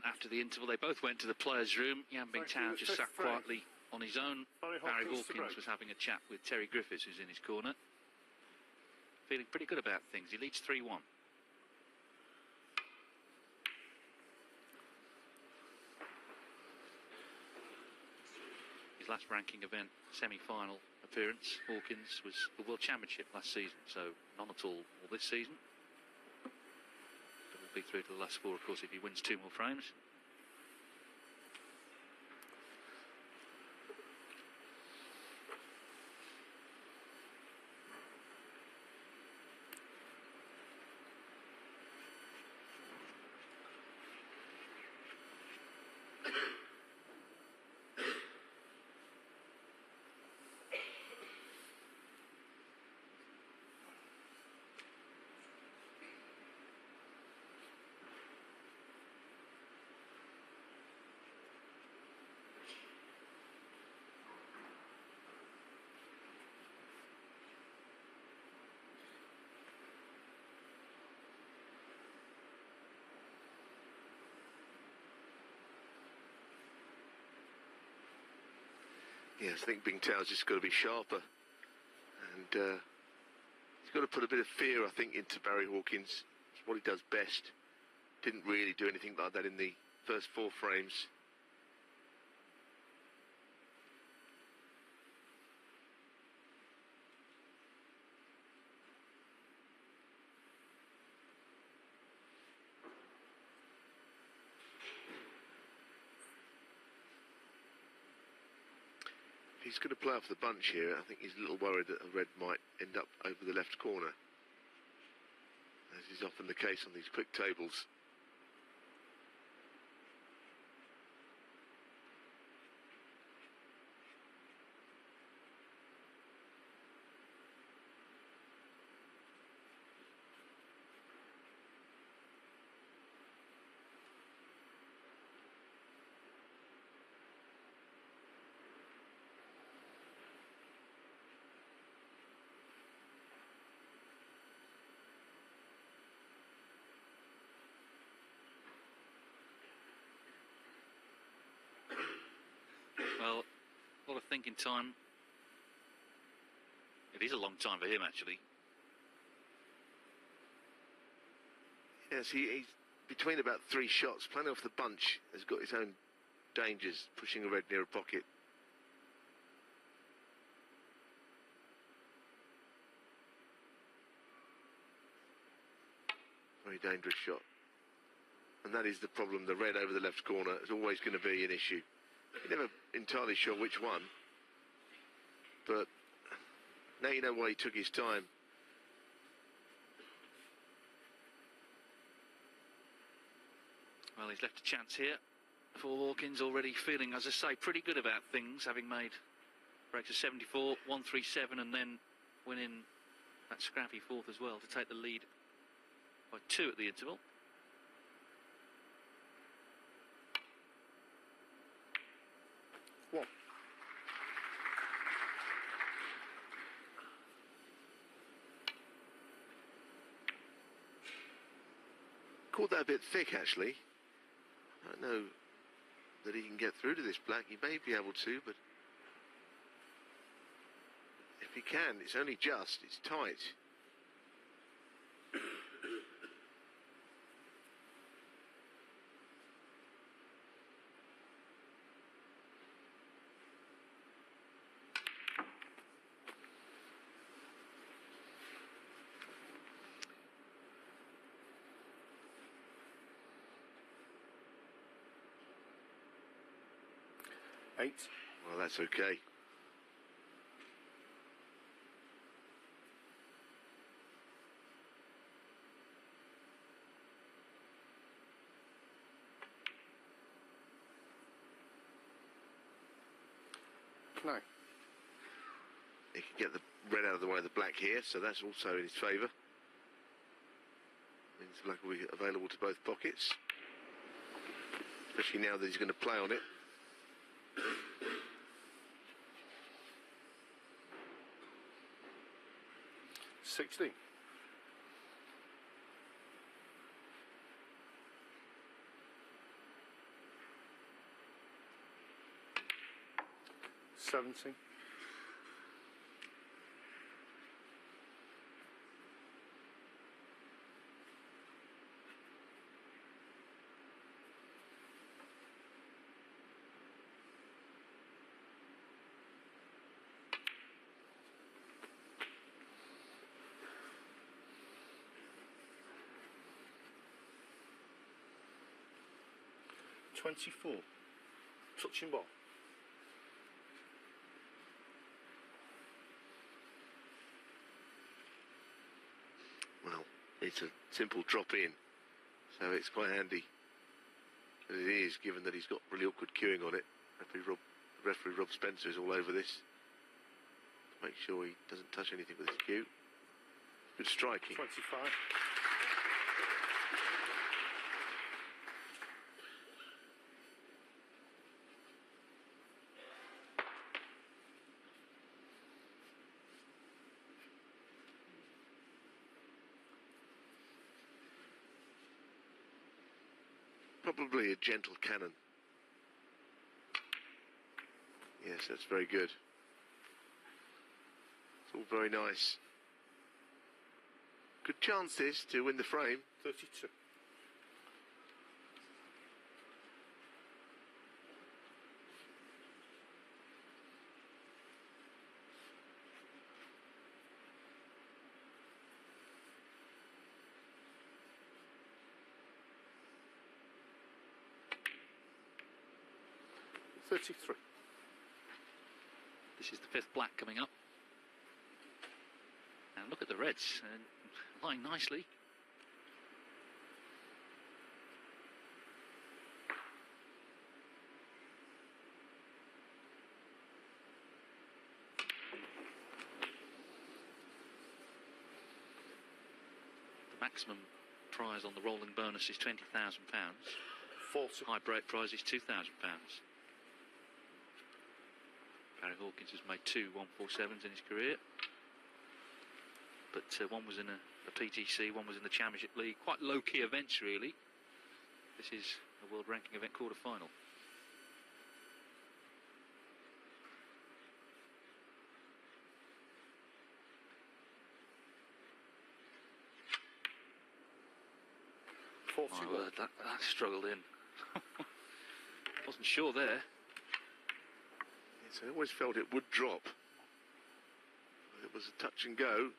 After the interval, they both went to the players' room. Bingtao just sat quietly on his own. Barry Hawkins was having a chat with Terry Griffiths, who's in his corner. Feeling pretty good about things. He leads 3-1. His last ranking event, semi-final appearance, Hawkins, was the World Championship last season, so none at all this season. But he'll be through to the last four, of course, if he wins 2 more frames. Yes, I think Bingtao's just got to be sharper, and he's got to put a bit of fear, I think, into Barry Hawkins. It's what he does best. Didn't really do anything like that in the first 4 frames. If he's going to play off the bunch here, I think he's a little worried that a red might end up over the left corner, as is often the case on these quick tables. Well, a lot of thinking time. It is a long time for him, actually. Yes, he's between about 3 shots. Playing off the bunch has got his own dangers, pushing a red near a pocket. Very dangerous shot. And that is the problem. The red over the left corner is always going to be an issue. You're never entirely sure which one, but now you know why he took his time. Well, he's left a chance here for Hawkins, already feeling, as I say, pretty good about things, having made breaks of 74, 137, and then winning that scrappy 4th as well to take the lead by 2 at the interval. One. Caught that a bit thick, actually. I don't know that he can get through to this black. He may be able to, but if he can, it's only just. It's tight. Eight. Well, that's okay. No. He can get the red out of the way of the black here, so that's also in his favour. Means the black will be available to both pockets, especially now that he's going to play on it. $60. 70. $24. Touching ball. Well, it's a simple drop in, so it's quite handy. And it is, given that he's got really awkward cueing on it. Referee Rob Spencer is all over this. Make sure he doesn't touch anything with his cue. Good striking. 25. Probably a gentle cannon. Yes, that's very good. It's all very nice. Good chance this to win the frame. 32. $33. This is the fifth black coming up. And look at the reds, lying nicely. The maximum prize on the rolling bonus is £20,000. 40. High break prize is £2,000. Barry Hawkins has made two 147s in his career, but one was in a PTC, one was in the Championship League. Quite low-key events, really. This is a world ranking event quarter-final. Oh, that struggled in. Wasn't sure there. Yes, I always felt it would drop. It was a touch and go.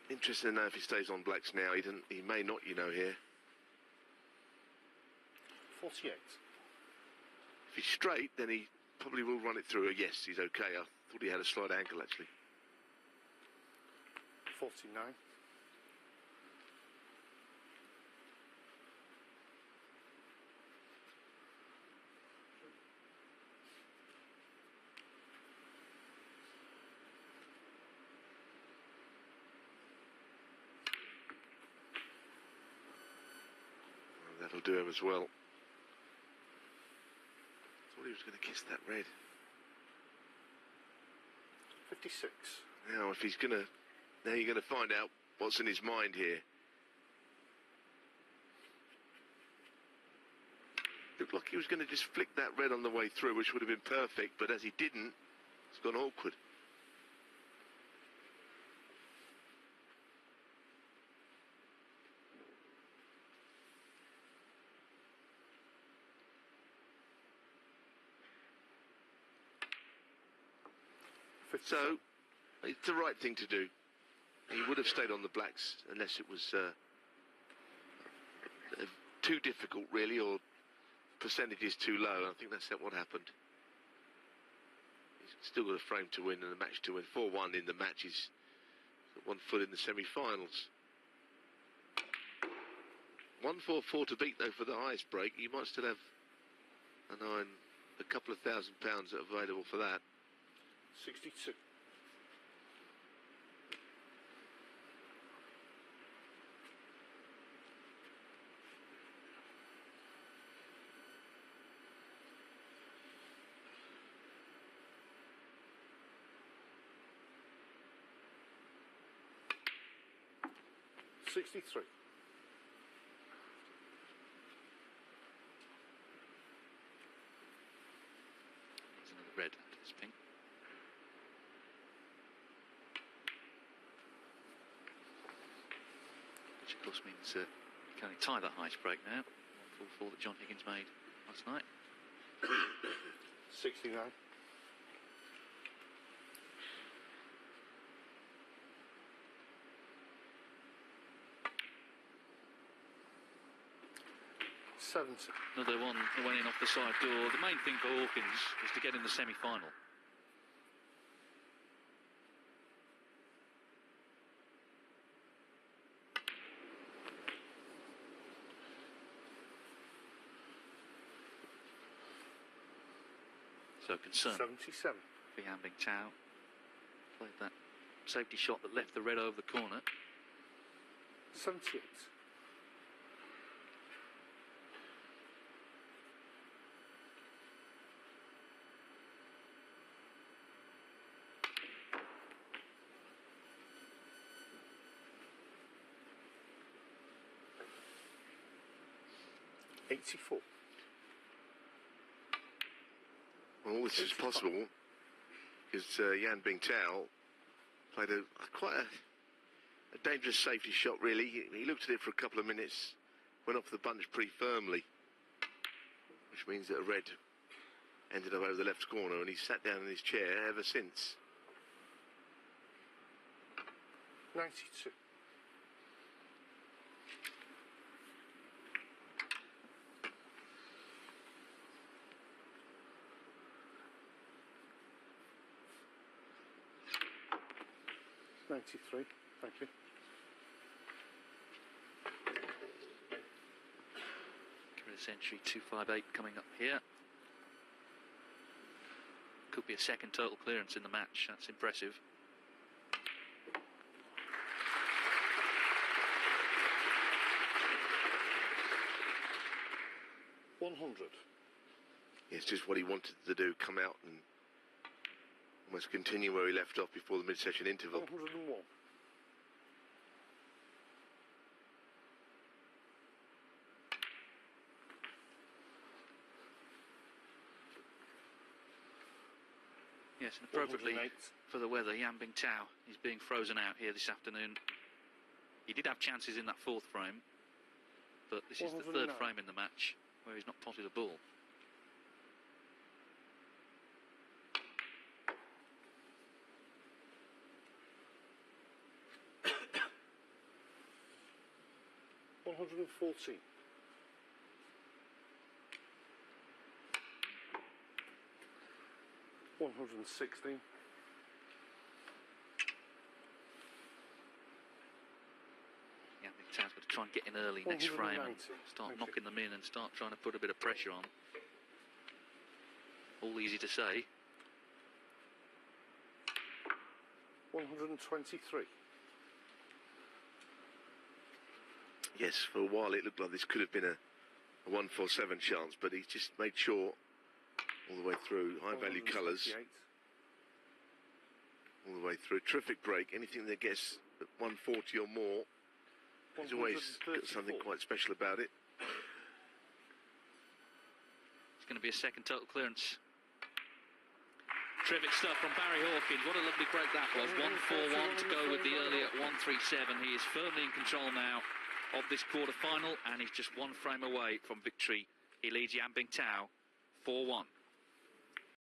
Interesting to know if he stays on blacks now. He may not, you know, here. 48. If he's straight, then he probably will run it through. Yes, he's okay. I thought he had a slight angle, actually. 49. That'll do him as well. Thought he was going to kiss that red. 56. Now, if he's going to... Now you're going to find out what's in his mind here. Looked like he was going to just flick that red on the way through, which would have been perfect, but as he didn't, it's gone awkward. So, it's the right thing to do. He would have stayed on the blacks unless it was too difficult, really, or percentages too low. I think that's what happened. He's still got a frame to win and a match to win. 4-1 in the matches. 1 foot in the semi-finals. 144 to beat, though, for the highest break. You might still have a couple of £1,000 available for that. 62. $63. which of course means you can only tie that highest break now. 144 that John Higgins made last night. 69. Another one that went in off the side door. The main thing for Hawkins was to get in the semi-final. So concern 77. for Bingtao. Played that safety shot that left the red over the corner. 78. $84. Well, all this is possible because Bingtao played quite a dangerous safety shot, really. He looked at it for a couple of minutes, went off the bunch pretty firmly, which means that a red ended up over the left corner, and he sat down in his chair ever since. 92. $93. Thank you. Career century 258 coming up here. Could be a second total clearance in the match. That's impressive. $100. It's just what he wanted to do, come out and almost continue where he left off before the mid-session interval. 101. Yes, and appropriately 108. for the weather, Bingtao is being frozen out here this afternoon. He did have chances in that fourth frame, but this is the third 109. frame in the match where he's not potted a ball. $114. $116. Bingtao's got to try and get in early next frame and 190. start Thank knocking them in and start trying to put a bit of pressure on. All easy to say. 123. Yes, for a while it looked like this could have been a 147 chance, but he's just made sure all the way through. High value colours. 178. All the way through. Terrific break. Anything that gets at 140 or more has always got something 134. quite special about it. It's going to be a second total clearance. Terrific stuff from Barry Hawkins. What a lovely break that was. 141 to go with the earlier 137. He is firmly in control now of this quarter-final, and he's just one frame away from victory. He leads Bingtao 4-1.